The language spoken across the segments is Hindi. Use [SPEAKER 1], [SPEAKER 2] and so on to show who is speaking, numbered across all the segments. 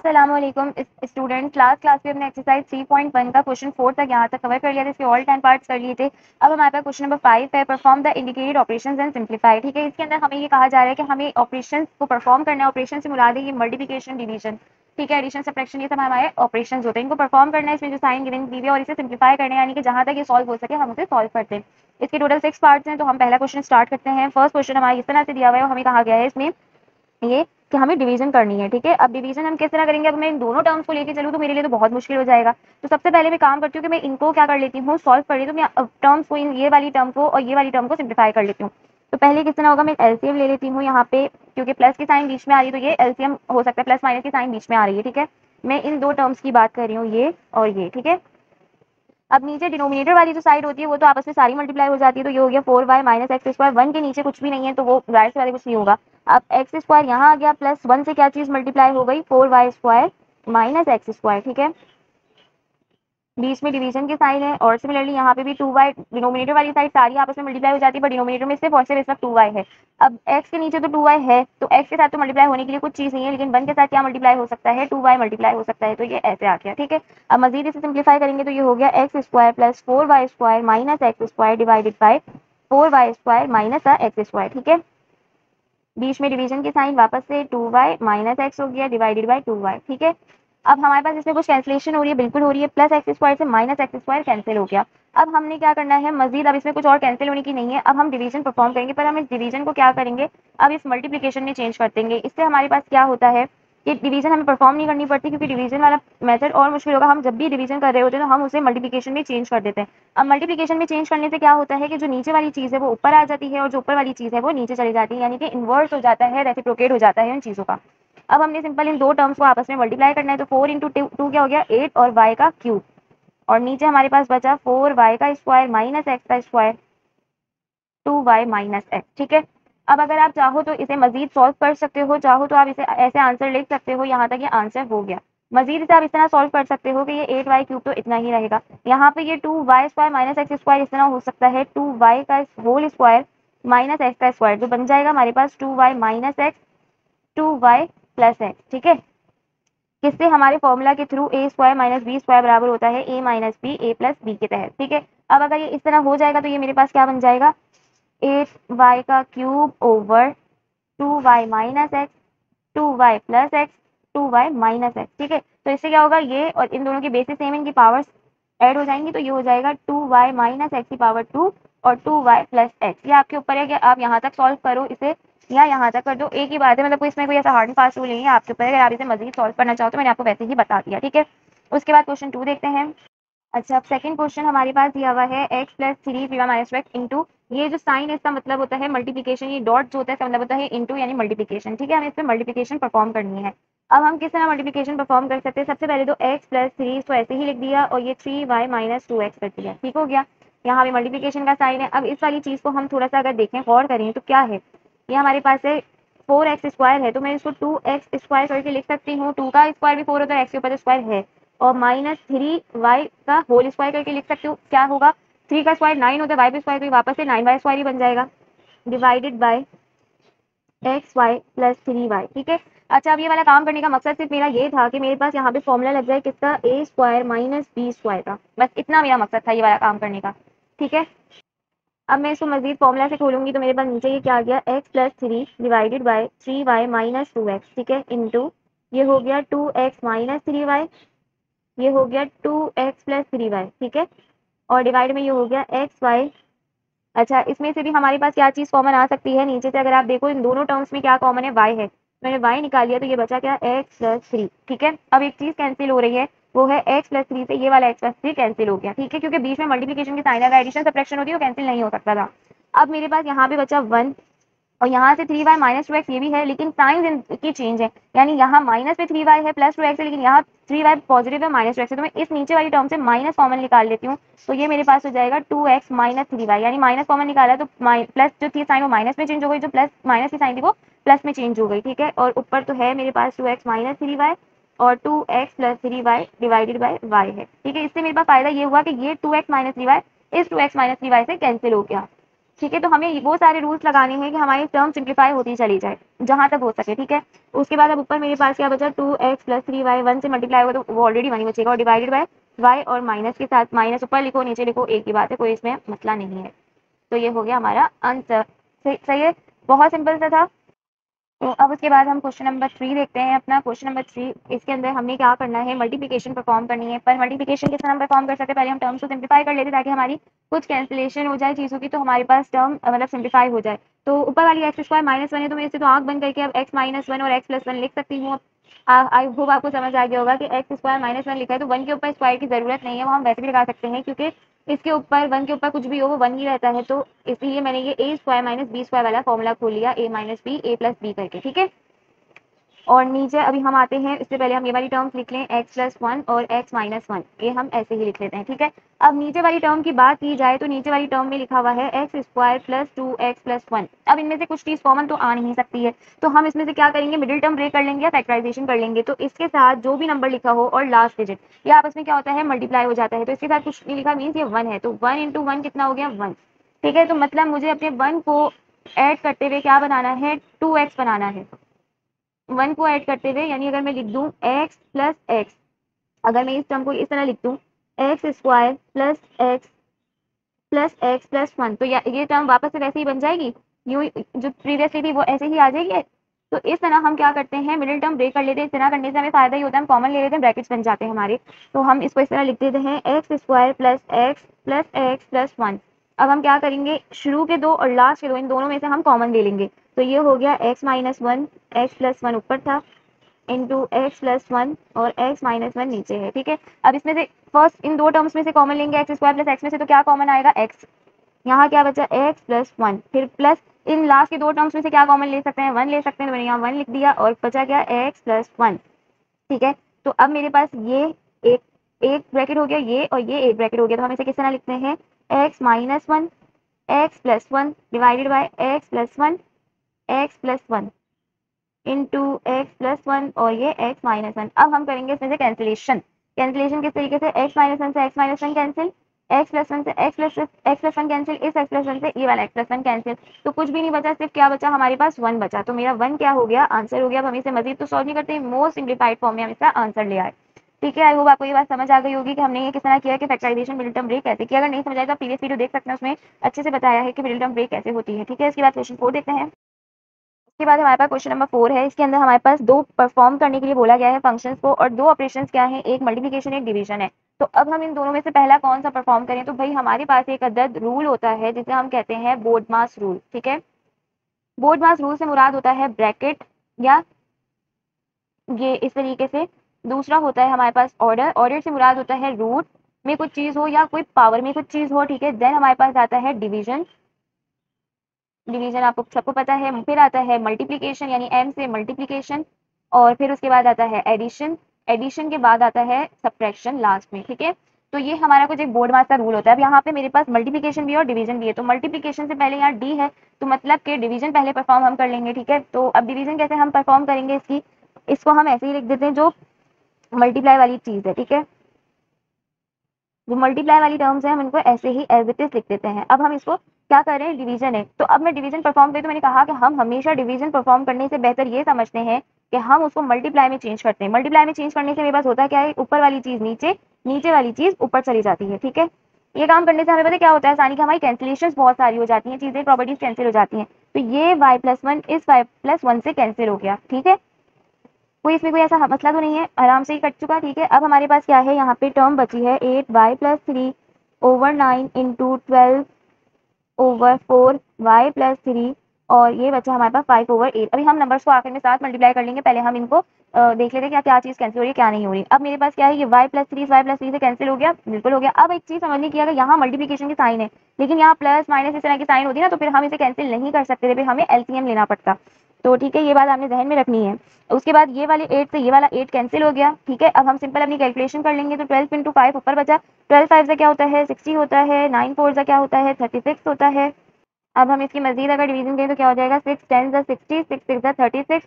[SPEAKER 1] अस्सलामुअलैकुम स्टूडेंट। क्लास में हमने एक्सरसाइज 3.1 का क्वेश्चन 4 तक यहाँ तक कवर कर लिया था। इसके ऑल 10 पार्ट्स कर लिए थे। अब हमारे पास क्वेश्चन नंबर 5 है, perform the indicated operations and simplify. ठीक है, इसके अंदर हमें ये कहा जा रहा है कि हमें ऑपरेशंस को परफॉर्म करना है। ऑपरेशन से मुराद है ये मल्टीप्लिकेशन, डिवीजन, ठीक है, एडिशन, सब्ट्रैक्शन, ये सब हमारे ऑपरेशंस होते हैं। इनको परफॉर्म करना है, इसमें जो साइन गिवन दी हुई है, और इसे सिंप्लीफाई करना है, यानी कि जहां तक ये सॉल्व हो सके हम उसे सॉल्व करते हैं। इसके टोटल 6 पार्ट्स हैं, तो हम पहला क्वेश्चन स्टार्ट करते हैं। फर्स्ट क्वेश्चन हमारा इस तरह से दिया हुआ है, हमें कहा गया है इसमें ये कि हमें डिवीजन करनी है। ठीक है, अब डिवीजन हम किस तरह करेंगे? अब मैं इन दोनों टर्म्स को लेके चलूँ तो मेरे लिए तो बहुत मुश्किल हो जाएगा। तो सबसे पहले मैं काम करती हूँ कि मैं इनको क्या कर लेती हूँ, सॉल्व कर लेती हूँ। मैं टर्म्स को, ये वाली टर्म को और ये वाली टर्म को सिंप्लीफाई कर लेती हूँ। तो पहले किस तरह होगा, मैं एलसीएम ले लेती हूँ यहाँ पे, क्योंकि प्लस की साइन बीच में आ रही है तो ये एलसीएम हो सकता है, प्लस माइनस की साइन बीच में आ रही है। ठीक है, मैं इन दो टर्म्स की बात कर रही हूँ, ये और ये। ठीक है, अब नीचे डिनोमिनेटर वाली जो साइड होती है वो तो आपस में सारी मल्टीप्लाई हो जाती है, तो ये हो गया 4y माइनस एक्स स्क्वायर। 1 के नीचे कुछ भी नहीं है तो वो जाहिर सी बात है कुछ नहीं होगा। अब एक्स स्क्वायर यहाँ आ गया, प्लस 1 से क्या चीज मल्टीप्लाई हो गई, 4y square minus x square. ठीक है, बीच में डिवीजन की साइन है, और सिमिलरली यहाँ पे भी 2y, डिनोमिनेटर वाली साइड सारी आपस में मल्टीप्लाई हो जाती है, पर डिनोमिनेटर में सिर्फ और सिर्फ इस वक्त 2y है। अब x के नीचे तो 2y है, तो x के साथ तो मल्टीप्लाई होने के लिए कुछ चीज नहीं है, लेकिन 1 के साथ क्या मल्टीप्लाई हो सकता है, 2y मल्टीप्लाई हो सकता है, तो ये ऐसे आ गया। ठीक है, अब मजीद इसे सिंप्लीफाई करेंगे तो ये हो गया x square plus 4y square minus x square divided by 4y square minus x square. ठीक है, बीच में डिवीजन की साइन वापस से 2y माइनस एक्स हो गया डिवाइडेड बाई 2y। ठीक है, अब हमारे पास इसमें कुछ कैंसिलेशन हो रही है, बिल्कुल हो रही है, प्लस एक्स स्क्वायर से माइनस एक्स स्क्वायर कैंसिल हो गया। अब हमने क्या करना है मजीद, अब इसमें कुछ और कैंसिल होने की नहीं है, अब हम डिवीजन परफॉर्म करेंगे, पर हम इस डिवीजन को क्या करेंगे, अब इस मल्टीप्लिकेशन में चेंज कर देंगे। इससे हमारे पास क्या होता है कि डिवीजन हमें परफॉर्म नहीं करनी पड़ती, क्योंकि डिवीजन वाला मेथड और मुश्किल होगा। हम जब भी डिवीजन कर रहे होते हैं तो हम उसे मल्टीप्लिकेशन में चेंज कर देते हैं। अब मल्टीप्लिकेशन में चेंज करने से क्या होता है कि जो नीचे वाली चीज़ है वो ऊपर आ जाती है, और जो ऊपर वाली चीज़ है वो नीचे चली जाती है, यानी कि इन्वर्स हो जाता है, रेसिप्रोकेट हो जाता है उन चीज़ों का। अब हमने सिंपल इन दो टर्म्स को आपस में मल्टीप्लाई करना है, तो 4 इंटू टू क्या हो गया, 8, और y का क्यूब, और नीचे हमारे पास बचा 4y का स्क्वायर माइनस एक्स का स्क्वायर 2y माइनस एक्स। ठीक है, अब अगर आप चाहो तो इसे मजीद सॉल्व कर सकते हो, चाहो तो आप इसे ऐसे आंसर लिख सकते हो, यहाँ तक ये आंसर हो गया। मजीद इसे आप इस तरह सॉल्व कर सकते हो कि ये 8y क्यूब तो इतना ही रहेगा, यहाँ पे ये 2y square minus x square इस तरह हो सकता है, 2y का होल स्क्वायर माइनस एक्स का स्क्वायर, जो बन जाएगा हमारे पास 2y minus x 2y plus x. ठीक है, किससे, हमारे फॉर्मूला के थ्रू, ए स्क्वायर माइनस बी स्क्वायर बराबर होता है ए माइनस बी, ए प्लस बी के तहत। ठीक है, अब अगर ये इस तरह हो जाएगा तो ये मेरे पास क्या बन जाएगा, 8y का cube over 2y minus x 2y plus x 2y minus x. ठीक है, तो इससे क्या होगा, ये और इन दोनों की बेसिस सेम, इनकी पावर्स ऐड हो जाएंगी, तो ये हो जाएगा 2y माइनस एक्स की पावर 2 और 2y प्लस एक्स। ये आपके ऊपर है कि आप यहाँ तक सॉल्व करो इसे या यहाँ तक कर दो, एक ही बात है, मतलब कोई इसमें कोई ऐसा हार्ड एंड फास्ट रूल नहीं है, आपके ऊपर है। अगर आप इसे मजीद सॉल्व करना चाहो तो मैंने आपको वैसे ही बता दिया। ठीक है, उसके बाद क्वेश्चन 2 देखते हैं। अच्छा, अब सेकंड क्वेश्चन हमारे पास दिया हुआ है x plus 3 minus x into, ये जो साइन है इसका मतलब होता है मल्टीप्लिकेशन, ये डॉट जो होता है इसका मतलब होता है इंटू यानी मल्टीप्लिकेशन। ठीक है, हमें इस पर मल्टीप्लिकेशन परफॉर्म करनी है। अब हम किस तरह मल्टीप्लिकेशन परफॉर्म कर सकते हैं, सबसे पहले तो x प्लस 3 इसको ऐसे ही लिख दिया, और ये 3y माइनस 2x कर दिया। ठीक हो गया, यहाँ पे मल्टीप्लिकेशन का साइन है। अब इस वाली चीज को हम थोड़ा सा अगर देखें, गौर करें तो क्या है, ये हमारे पास है 4x स्क्वायर है, तो मैं इसको 2x स्क्वायर करके लिख सकती हूँ, 2 का स्क्वायर भी 4 होता है, x के ऊपर स्क्वायर है, और माइनस 3y का होल स्क्वायर करके लिख सकते हो। क्या होगा, 3 का स्क्वायर 9 होता है, y पे स्क्वायर, तो वापस से 9y स्क्वायर ही बन जाएगा divided by X Y plus 3y। ठीक है, अच्छा, अब ये वाला काम करने का मकसद सिर्फ मेरा ये था कि मेरे पास यहाँ पे फॉर्मूला लग जाए किसका, ए स्क्वायर माइनस बी स्क्वायर का, बस इतना मेरा मकसद था ये वाला काम करने का। ठीक है, अब मैं इसको मजीद फॉर्मूला से खोलूंगी तो मेरे पास नीचे ये क्या आ गया, x plus 3 divided by 3y minus 2x। ठीक है, इंटू ये हो गया 2x माइनस 3y, ये हो गया 2x प्लस 3y। ठीक है, और डिवाइड में ये हो गया एक्स वाई। अच्छा, इसमें से भी हमारे पास क्या चीज़ कॉमन आ सकती है, नीचे से अगर आप देखो इन दोनों टर्म्स में क्या कॉमन है, y है, मैंने y निकाल लिया, तो ये बचा क्या, x प्लस 3। ठीक है, अब एक चीज़ कैंसिल हो रही है, वो है x प्लस 3 से ये वाला x प्लस 3 कैंसिल हो गया। ठीक है, क्योंकि बीच में मल्टीप्लिकेशन की साइन है, एडिशन सब्ट्रैक्शन होती है, वो कैंसिल नहीं हो सकता था। अब मेरे पास यहाँ पे बचा 1, और यहाँ से 3y माइनस 2x ये भी है, लेकिन साइन इनकी चेंज है, यानी यहाँ माइनस पे 3y है प्लस 2x है, लेकिन यहाँ 3y पॉजिटिव है माइनस 2x है, तो मैं इस नीचे वाली टर्म से माइनस कॉमन निकाल लेती हूँ, तो ये मेरे पास हो जाएगा 2x माइनस 3y, यानी माइनस कॉमन निकाला तो प्लस जो थी साइन वो माइनस में चेंज हो गई, जो प्लस माइनस की साइन थी वो प्लस में चेंज हो गई। ठीक है, और ऊपर तो है मेरे पास 2x माइनस 3y और 2x plus 3y divided by y है। ठीक है, इससे मेरे पास फायदा ये हुआ कि ये 2x माइनस 3y इस 2x माइनस 3y से कैंसिल हो गया। ठीक है, तो हमें वो सारे रूल्स लगाने हैं कि हमारी टर्म सिंप्लीफाई होती चली जाए जहां तक हो सके। ठीक है, उसके बाद अब ऊपर मेरे पास क्या बचा, 2x + 3y, 1 से मल्टीप्लाई होगा तो वो ऑलरेडी 1 ही बचेगा, और डिवाइडेड बाय y, और माइनस के साथ माइनस ऊपर लिखो नीचे लिखो, एक ही बात है, कोई इसमें मसला नहीं है। तो ये हो गया हमारा आंसर। सही है, बहुत सिंपल सा था। तो अब उसके बाद हम क्वेश्चन नंबर 3 देखते हैं अपना। क्वेश्चन नंबर 3, इसके अंदर हमने क्या करना है, मल्टीप्लिकेशन परफॉर्म करनी है। पर मल्टीप्लिकेशन किस तरह हम परफॉर्म कर सकते हैं, पहले हम टर्म्स को सिंप्लीफाई कर लेते ताकि हमारी कुछ कैंसिलेशन हो जाए चीज़ों की, तो हमारे पास टर्म मतलब सिंप्लीफाई हो जाए। तो ऊपर वाली x² -1 है, तो मैं इसे तो आंख बंद करके अब x - 1 और x + 1 लिख सकती हूँ। आई होप आपको समझ आ गया होगा कि x² -1 लिखा है तो 1 के ऊपर स्क्वायर की जरूरत नहीं है, वो हम वैसे भी लगा सकते हैं क्योंकि इसके ऊपर 1 के ऊपर कुछ भी हो वो 1 ही रहता है। तो इसलिए मैंने ये a² - b² वाला फॉर्मूला खोल लिया, a - b a + b करके। ठीक है, और नीचे अभी हम आते हैं, इससे पहले हम ये वाली टर्म्स लिख लें, x + 1 और x - 1, ये हम ऐसे ही लिख लेते हैं। ठीक है, अब नीचे वाली टर्म की बात की जाए तो नीचे वाली टर्म में लिखा हुआ है x² + 2x + 1। अब इनमें से कुछ चीज़ कॉमन तो आ नहीं सकती है, तो हम इसमें से क्या करेंगे, मिडिल टर्म ब्रेक कर लेंगे या फैक्टराइजेशन कर लेंगे। तो इसके साथ जो भी नंबर लिखा हो और लास्ट डिजिट, ये आपस में क्या होता है, मल्टीप्लाई हो जाता है। तो इसके साथ कुछ नहीं लिखा मीन्स ये 1 है, तो 1 × 1 कितना हो गया, 1। ठीक है, तो मतलब मुझे अपने 1 को ऐड करते हुए क्या बनाना है, 2x बनाना है। 1 को ऐड करते हुए, यानी अगर मैं लिख दूं x + x, अगर मैं इस टर्म को इस तरह लिख दूं x² + x + x + 1, तो ये टर्म वापस से वैसे ही बन जाएगी, यूं जो प्रीवियसली थी वो ऐसे ही आ जाएगी। तो इस तरह हम क्या करते हैं, मिडिल टर्म ब्रेक कर लेते हैं। इस तरह करने से हमें फायदा ही होता है, हम कॉमन ले लेते हैं, ब्रैकेट्स बन जाते हैं हमारे। तो हम इसको इस तरह लिख देते हैं x² + x + x + 1। अब हम क्या करेंगे, शुरू के दो और लास्ट के दो, इन दोनों में से हम कॉमन ले लेंगे। तो ये हो गया x - 1, x + 1 ऊपर था, इंटू x + 1 और x - 1 नीचे है। ठीक है, अब इसमें से फर्स्ट इन दो टर्म्स में से कॉमन लेंगे, x² + x में से, तो क्या कॉमन आएगा, x। यहाँ क्या बचा, x + 1, फिर प्लस इन लास्ट के दो टर्म्स में से क्या कॉमन ले सकते हैं, 1 ले सकते हैं, तो मैंने यहाँ 1 लिख दिया, और बचा क्या, x + 1। ठीक है, तो अब मेरे पास ये एक एक ब्रैकेट हो गया, ये और ये एक ब्रैकेट हो गया। तो हम इसे किस तरह लिखते हैं, x - 1 x + 1 divided by x + 1 x + 1 into x + 1 और ये x - 1। अब हम करेंगे इसमें से कैंसिलेशन। कैंसिलेशन किस तरीके से, x - 1 से x - 1 कैंसिल, x + 1 से x + 1 कैंसिल, इस x + 1 से ये वाला x + 1 कैंसिल। तो कुछ भी नहीं बचा, सिर्फ क्या बचा हमारे पास, 1 बचा। तो मेरा 1 क्या हो गया, आंसर हो गया। अब हम इसे मजीद तो सॉल्व नहीं करते, मोस्ट सिंप्लीफाइड फॉर्म में हम इसका आंसर ले आए। ठीक है, आई होप आपको ये बात समझ आ गई होगी कि हमने ये किस तरह किया कि फैक्टराइजेशन मिडिल टर्म ब्रेक कैसे किया। अगर नहीं समझ आए तो प्रीवियस वीडियो देख सकते हैं, उसमें अच्छे से बताया है कि मिडिल टर्म ब्रेक कैसे होती है। ठीक है, इसके बाद क्वेश्चन 4 देखते हैं। उसके बाद हमारे पास क्वेश्चन नंबर 4 है। इसके अंदर हमारे पास दो परफॉर्म करने के लिए बोला गया है फंक्शंस को, और दो ऑपरेशंस क्या हैं, एक मल्टीप्लिकेशन एक डिवीजन है। तो अब हम इन दोनों में से पहला कौन सा परफॉर्म करें, तो भाई हमारे पास एक अदद रूल होता है जिसे हम कहते हैं बोर्डमास रूल। ठीक है, बोर्डमास रूल से मुराद होता है ब्रैकेट, या ये इस तरीके से। दूसरा होता है हमारे पास ऑर्डर, ऑर्डर से मुराद होता है रूट में कुछ चीज हो या कोई पावर में कुछ चीज हो। ठीक है, देन हमारे पास आता है डिवीजन, डिवीजन आपको सबको पता है। फिर आता है मल्टीप्लिकेशन, यानी m से मल्टीप्लिकेशन, और फिर उसके बाद आता है एडिशन, एडिशन के बाद आता है सब्ट्रैक्शन लास्ट में। ठीक है, तो ये हमारा कुछ एक बोर्ड मास्टर रूल होता है। अब यहाँ पे मेरे पास मल्टीप्लिकेशन भी और डिवीजन भी है, तो मल्टीप्लिकेशन से पहले यहाँ d है, तो मतलब कि डिवीजन पहले परफॉर्म हम कर लेंगे। ठीक है, तो अब डिवीजन कैसे हम परफॉर्म करेंगे इसकी, इसको हम ऐसे ही लिख देते हैं, जो मल्टीप्लाई वाली चीज है। ठीक है, जो मल्टीप्लाई वाली टर्म्स है हम इनको ऐसे ही एज इट इज लिख देते हैं। अब हम इसको क्या कर रहे हैं, डिवीजन है, तो अब मैं डिवीजन परफॉर्म करी, तो मैंने कहा कि हम हमेशा डिवीजन परफॉर्म करने से बेहतर ये समझते हैं कि हम उसको मल्टीप्लाई में चेंज करते हैं। मल्टीप्लाई में चेंज करने से मेरे पास होता क्या है, ऊपर वाली चीज नीचे, नीचे वाली चीज ऊपर चली जाती है। ठीक है, ये काम करने से हमें पता क्या होता है, आसानी की हमारी कैंसिलेशन बहुत सारी हो जाती हैं, चीजें प्रॉपर्टीज कैंसिल हो जाती हैं। तो ये y + 1 इस y + 1 से कैंसिल हो गया। ठीक है, कोई इसमें कोई ऐसा मसला तो नहीं है, आराम से ही कट चुका। ठीक है, अब हमारे पास क्या है, यहाँ पे टर्म बची है 8y + 3/9 इंटू 12/4y + 3, और ये बचा हमारे पास 5/8। अभी हम नंबर्स को आखिर में साथ मल्टीप्लाई कर लेंगे, पहले हम इनको देख लेते हैं क्या क्या चीज कैंसिल हो रही है क्या नहीं हो रही। अब मेरे पास क्या है, ये y + 3 इस y + 3 से कैंसिल हो गया, बिल्कुल हो गया। अब एक चीज समझने की, अगर यहाँ मल्टीप्लिकेशन की साइन है लेकिन यहाँ प्लस माइनस इस तरह की साइन होती है ना, तो फिर हम इसे कैंसिल नहीं कर सकते थे, फिर हमें एलसीएम लेना पड़ता। तो ठीक है, ये बात आपने जहन में रखनी है। उसके बाद ये वाले 8 से ये वाला 8 कैंसिल हो गया। ठीक है, अब हम सिंपल अपनी कैलकुलेशन कर लेंगे, तो 12 × 5 ऊपर बचा, 12 5 से क्या होता है 60 होता है, 9 4 से क्या होता है 36 होता है। अब हम इसकी मजीद अगर डिवीजन करें तो क्या हो जाएगा, 6 10 60, 6 6 36,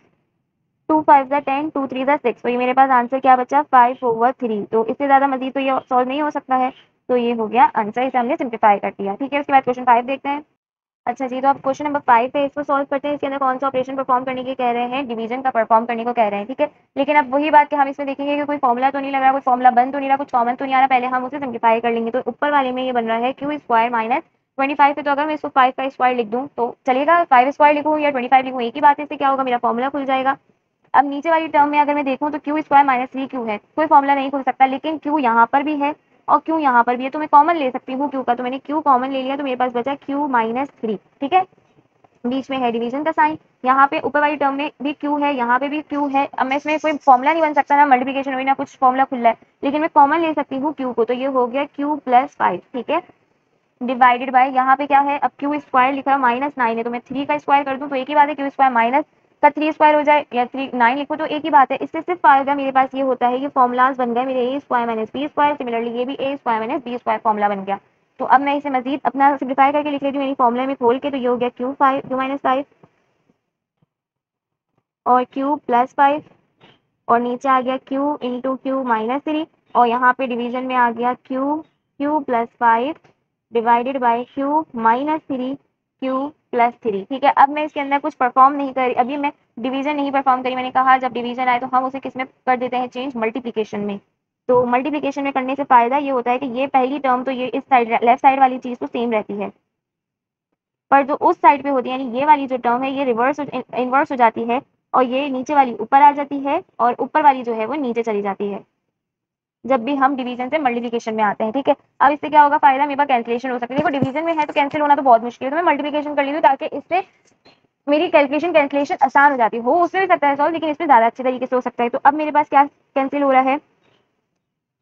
[SPEAKER 1] 2 5 10, 2 3 6। तो ये मेरे पास आंसर क्या बचा, 5/3। तो इससे ज्यादा मजीद तो ये सॉल्व नहीं हो सकता है, तो ये हो गया आंसर, इसे हमने सिंप्लीफाई कर दिया। ठीक है, उसके बाद क्वेश्चन 5 देखते हैं। अच्छा जी, तो अब क्वेश्चन नंबर 5 है, इसको सॉल्व करते हैं। इसके अंदर कौन सा ऑपरेशन परफॉर्म करने के कह रहे हैं, डिवीजन का परफॉर्म करने को कह रहे हैं, ठीक है। लेकिन अब वही बात कि हम इसमें देखेंगे कि कोई फॉर्मूला तो नहीं लग रहा, कोई फॉर्मूला बन तो नहीं रहा, कुछ कॉमन तो नहीं आ रहा, पहले हम उसे सिंप्लीफाई कर लेंगे। तो ऊपर वाले में ये बन रहा है क्यू स्क्वायर माइनस 25 है, तो अगर मैं इसको 5 का स्क्वायर लिख दूँ तो चलेगा, 5 स्क्वायर लिखूँ या 25 लिखूँ एक ही बात है, इससे क्या होगा, मेरा फॉर्मूला खुल जाएगा। अब नीचे वाली टर्म में अगर मैं देखूँ तो क्यू स्क्वायर माइनस 3 क्यू है, कोई फॉर्मूला नहीं खुल सकता, लेकिन क्यू यहाँ पर भी है और क्यू यहाँ पर भी है, तो मैं कॉमन ले सकती हूँ क्यू का, तो मैंने क्यू कॉमन ले लिया, तो मेरे पास बचा क्यू माइनस 3, ठीक है। बीच में है डिवीजन का साइन, यहाँ पे ऊपर वाली टर्म में भी क्यू है, यहाँ पे भी क्यू है। अब मैं इसमें कोई फॉर्मूला नहीं बन सकता, ना मल्टीप्लिकेशन हुई ना कुछ फॉर्मूला खुला है, लेकिन मैं कॉमन ले सकती हूँ क्यू को, तो ये हो गया क्यू प्लस 5, ठीक है। डिवाइडेड बाय यहाँ पे क्या है, अब क्यू स्क्वायर लिखा है -9 है, तो मैं 3 का स्क्वायर कर दूं तो एक ही बात है, क्यू स्क्वायर माइनस का 3 स्क्वायर हो जाए या 9 लिखो तो एक ही बात है। इससे सिर्फ फायदा मेरे पास ये होता है, ये फॉर्मुलाज बन गए मेरे A square minus B square, similarly ये भी A square minus B square formula बन गया। तो अब मैं इसे मजीद अपना सिंप्लीफाई करके लिख लेती हूँ, मेरी फॉर्मुला में खोल के, तो ये हो गया क्यू माइनस 5 और क्यू प्लस 5 और नीचे आ गया क्यू इंटू क्यू माइनस 3 और यहाँ पे डिवीजन में आ गया Q plus 5 divided by Q minus 3 Q plus 3, ठीक है। अब मैं इसके अंदर कुछ परफॉर्म नहीं करी, अभी मैं डिवीजन नहीं परफॉर्म करी, मैंने कहा जब डिवीजन आए तो हम उसे किस में कर देते हैं चेंज, मल्टीप्लीकेशन में। तो मल्टीप्लीकेशन में करने से फायदा ये होता है कि ये पहली टर्म तो ये इस साइड लेफ्ट साइड वाली चीज तो सेम रहती है, पर जो उस साइड पे होती है यानी ये वाली जो टर्म है ये रिवर्स इनवर्स हो जाती है और ये नीचे वाली ऊपर आ जाती है और ऊपर वाली जो है वो नीचे चली जाती है जब भी हम डिवीजन से मल्टीप्लिकेशन में आते हैं, ठीक है। अब इससे क्या होगा फायदा, मेरे पास कैंसिलेशन हो सकती है। देखो डिवीजन में है तो कैंसिल होना तो बहुत मुश्किल है, तो मैं मल्टीप्लिकेशन कर ली हूँ ताकि इससे मेरी कैंसिलेशन आसान हो जाती हो उसमें भी सकता है सॉल्व, लेकिन इसमें ज्यादा अच्छे तरीके से हो सकता है। तो अब मेरे पास क्या कैंसिल हो रहा है,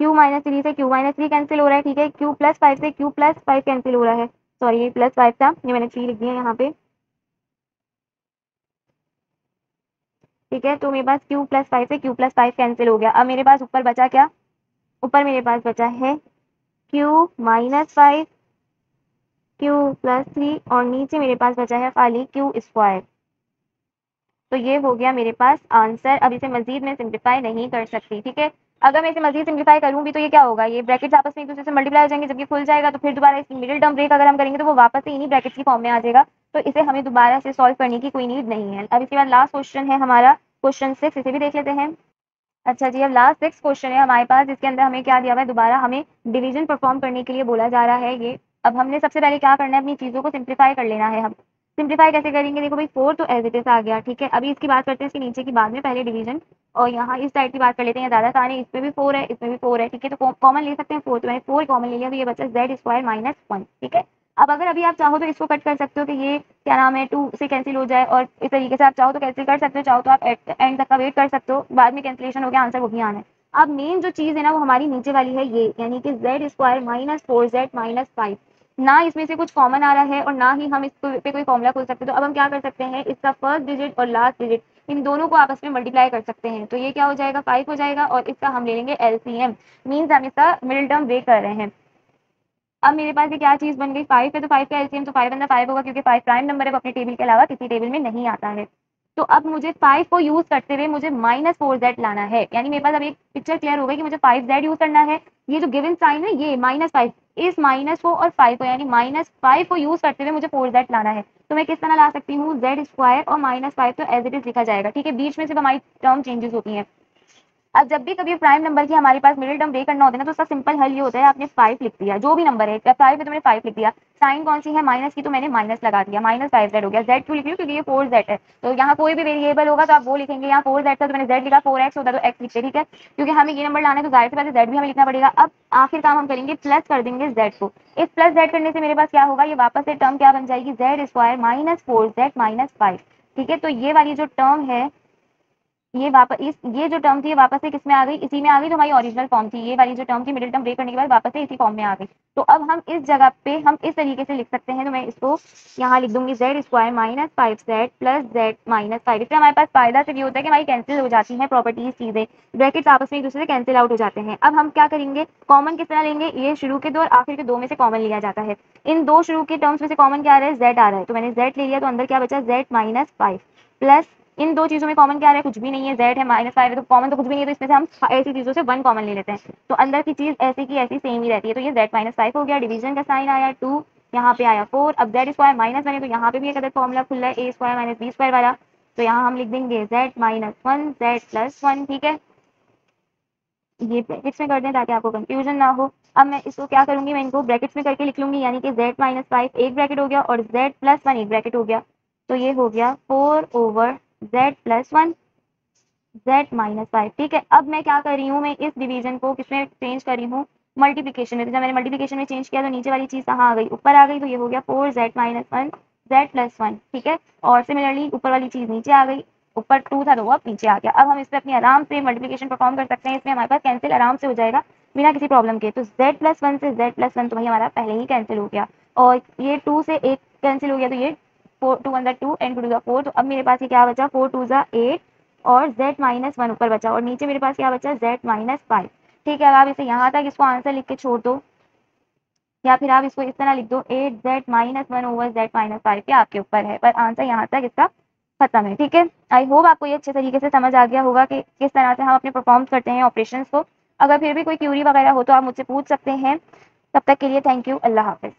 [SPEAKER 1] क्यू माइनस 3 से क्यू माइनस 3 कैंसिल हो रहा है, ठीक है। क्यू प्लस 5 से क्यू प्लस 5 कैंसिल हो रहा है, सॉरी ये प्लस 5 था, ये मैंने 3 लिख दिया यहाँ पे, ठीक है। तो मेरे पास क्यू प्लस 5 से क्यू प्लस 5 कैंसिल हो गया। अब मेरे पास ऊपर बचा क्या, ऊपर मेरे पास बचा है क्यू माइनस 5 क्यू प्लस 3 और नीचे मेरे पास बचा है खाली क्यू स्क्वायर। तो ये हो गया मेरे पास आंसर। अब इसे मजीद मैं सिंप्लीफाई नहीं कर सकती, ठीक है। अगर मैं इसे मजीद सिंप्लीफाई करूँ भी तो ये क्या होगा, ये ब्रैकेट्स आपस में एक दूसरे से मल्टीप्लाई हो जाएंगे, जब ये खुल जाएगा तो फिर दोबारा इसकी मिडिल टर्म ब्रेक अगर हम करेंगे तो वो वापस से इन्हीं ब्रैकेट्स की फॉर्म में आ जाएगा, तो इसे हमें दोबारा से सॉल्व करने की कोई नीड नहीं है। अब इसके बाद लास्ट क्वेश्चन है हमारा क्वेश्चन 6, इसे भी देख लेते हैं। अच्छा जी, अब लास्ट 6 क्वेश्चन है हमारे पास, जिसके अंदर हमें क्या दिया हुआ है, दोबारा हमें डिवीजन परफॉर्म करने के लिए बोला जा रहा है ये। अब हमने सबसे पहले क्या करना है, अपनी चीज़ों को सिंप्लीफाई कर लेना है। हम सिंप्लीफाई कैसे करेंगे, देखो भाई 4 तो एज इट इज आ गया, ठीक है। अभी इसकी बात करते हैं इसके नीचे की, बाद में पहले डिवीजन, और यहाँ इस साइड की बात कर लेते हैं, ज़्यादा आसान है, इसमें भी 4 है इसमें भी 4 है, ठीक है। तो कॉमन ले सकते हैं 4, तो मैंने 4 कॉमन ले लिया, तो ये बचा जेड स्क्वायर माइनस 1, ठीक है। अब अगर अभी आप चाहो तो इसको कट कर सकते हो कि ये क्या नाम है 2 से कैंसिल हो जाए, और इस तरीके से आप चाहो तो कैंसिल कर सकते हो, चाहो तो आप एंड तक का वेट कर सकते हो, बाद में कैंसिलेशन हो गया आंसर वही आना है। अब मेन जो चीज है ना वो हमारी नीचे वाली है ये, यानी कि Z square minus 4z minus 5, ना इसमें से कुछ कॉमन आ रहा है और ना ही हम इस पे कोई फॉर्मूला खोल सकते। तो अब हम क्या कर सकते हैं, इसका फर्स्ट डिजिट और लास्ट डिजिट इन दोनों को आपस में मल्टीप्लाई कर सकते हैं, तो ये क्या हो जाएगा 5 हो जाएगा, और इसका हम ले लेंगे एलसीएम, मीन्स हम इसका मिडिल टर्म ब्रेक कर रहे हैं। अब मेरे पास ये क्या चीज बन गई, 5 है तो 5 का एलसीएम तो 5 अंदर 5 होगा, क्योंकि 5 प्राइम नंबर है, वो अपने टेबल के अलावा किसी टेबल में नहीं आता है। तो अब मुझे 5 को यूज करते हुए मुझे -4z लाना है, यानी मेरे पास अब एक पिक्चर क्लियर हो गई कि मुझे 5z यूज करना है। ये जो गिवन साइन है ये -5, इस माइनस को और 5 को, यानी -5 को यूज करते हुए मुझे 4z लाना है। तो मैं किस तरह ला सकती हूँ, जेड स्क्वायर और -5 तो एज इट इज लिखा जाएगा, ठीक है। बीच में सिर्फ हमारी टर्म चेंजेस होती है। अब जब भी कभी प्राइम नंबर की हमारे पास मिडिल टर्म ब्रेक करना होता है ना, तो उसका सिंपल हल ये होता है, आपने 5 लिख दिया, जो भी नंबर है 5 है तो मैंने 5 लिख दिया, साइन कौन सी है माइनस की, तो मैंने माइनस लगा दिया, -5z हो गया। जेड क्यों लिख रही हूँ, क्योंकि ये 4z है, तो यहाँ कोई भी वेरिएबल होगा तो आप वो लिखेंगे, यहाँ 4z था तो मैंने z लिखा, 4x होता तो x लिखते, ठीक है। क्योंकि हमें ये नंबर लाना है तो जाहिर सी बात है z भी हमें लिखना पड़ेगा। अब आखिर काम हम करेंगे, प्लस कर देंगे z को, इस प्लस z करने से मेरे पास क्या होगा, ये वापस से टर्म क्या बन जाएगी, जेड स्क्वायर -4z -5, ठीक है। तो ये वाली जो टर्म है ये वापस ये जो टर्म थी ये वापस से किस में आ गई, इसी में आ गई जो हमारी ओरिजिनल फॉर्म थी, ये वाली जो टर्म थी मिडिल टर्म ब्रेक करने के बाद वापस से इसी फॉर्म में आ गई। तो अब हम इस जगह पे हम इस तरीके से लिख सकते हैं, तो मैं इसको यहाँ लिख दूंगी Z square -5z plus Z -5। इससे हमारे पास फायदा सिर्फ ये होता है कि हमारी कैंसिल हो जाती है प्रॉपर्टीज, चीजें ब्रैकेट्स आपस में एक दूसरे से कैंसिल आउट हो जाते हैं। अब हम क्या करेंगे, कॉमन किस तरह लेंगे, ये शुरू के दो और आखिर के दो में से कॉमन लिया जाता है। इन दो शुरू के टर्म्स में से कॉमन क्या आ रहा है, जेड आ रहा है, तो मैंने जेड ले लिया, तो अंदर क्या बचा जेड -5 प्लस इन दो चीजों में कॉमन क्या आ रहा है, कुछ भी नहीं है, जेड है -5 है तो कॉमन तो कुछ भी नहीं है, तो इसमें से हम ऐसी चीजों से 1 कॉमन ले लेते हैं, तो अंदर की चीज ऐसी की ऐसी सेम ही रहती है, तो ये z -5 हो गया। डिवीजन का साइन आया 2 यहाँ पे आया 4। अब जेड स्क्वायर माइनस 1 है तो यहाँ पे भी एक अदर फॉर्मूला खुल रहा है ए स्क्वायर माइनस बी स्क्वायर वाला, तो यहाँ हम लिख देंगे जेड माइनस 1 जेड प्लस 1। ठीक है, ये ब्रैकेट्स में कर दें ताकि आपको कंफ्यूजन ना हो। अब मैं इसको क्या करूंगी, मैं इनको ब्रैकेट्स में करके लिख लूंगी, यानी कि z माइनस 5 एक ब्रैकेट हो गया और z प्लस 1 एक ब्रैकेट हो गया, तो ये हो गया 4 over z plus 1 z minus 5। ठीक है, अब मैं क्या कर रही हूँ, मैं इस डिवीजन को किसमें चेंज कर रही हूँ, मल्टीप्लीकेशन में। तो जब मैंने मल्टीप्लीकेशन में चेंज किया तो नीचे वाली चीज कहाँ आ गई, ऊपर आ गई, तो ये हो गया 4z माइनस 1 z प्लस 1। ठीक है, और सिमिलरली ऊपर वाली चीज नीचे आ गई, ऊपर 2 था तो वो अब नीचे आ गया। अब हम इस पर अपनी आराम से मल्टीप्लीकेशन परफॉर्म कर सकते हैं, इसमें हमारे पास कैंसिल आराम से हो जाएगा बिना किसी प्रॉब्लम के। तो z प्लस 1 से z प्लस 1 तो भाई हमारा पहले ही कैंसिल हो गया, और ये 2 से 1 कैंसिल हो गया, तो ये 4 2 1 2 एंड 2 4। तो अब मेरे पास ये क्या बचा, 4 2 8 और z माइनस 1 ऊपर बचा, और नीचे मेरे पास क्या बचा, z माइनस 5। ठीक है, अब आप इसे यहाँ तक इसको आंसर लिख के छोड़ दो, या फिर आप इसको इस तरह लिख दो 8z minus 1 over z minus 5, क्या आपके ऊपर है, पर आंसर यहाँ तक इसका खत्म है। ठीक है, आई होप आपको ये अच्छे तरीके से समझ आ गया होगा कि किस तरह से हम अपने परफॉर्म करते हैं ऑपरेशंस को। अगर फिर भी कोई क्यूरी वगैरह हो तो आप मुझसे पूछ सकते हैं। तब तक के लिए थैंक यू, अल्लाह हाफिज।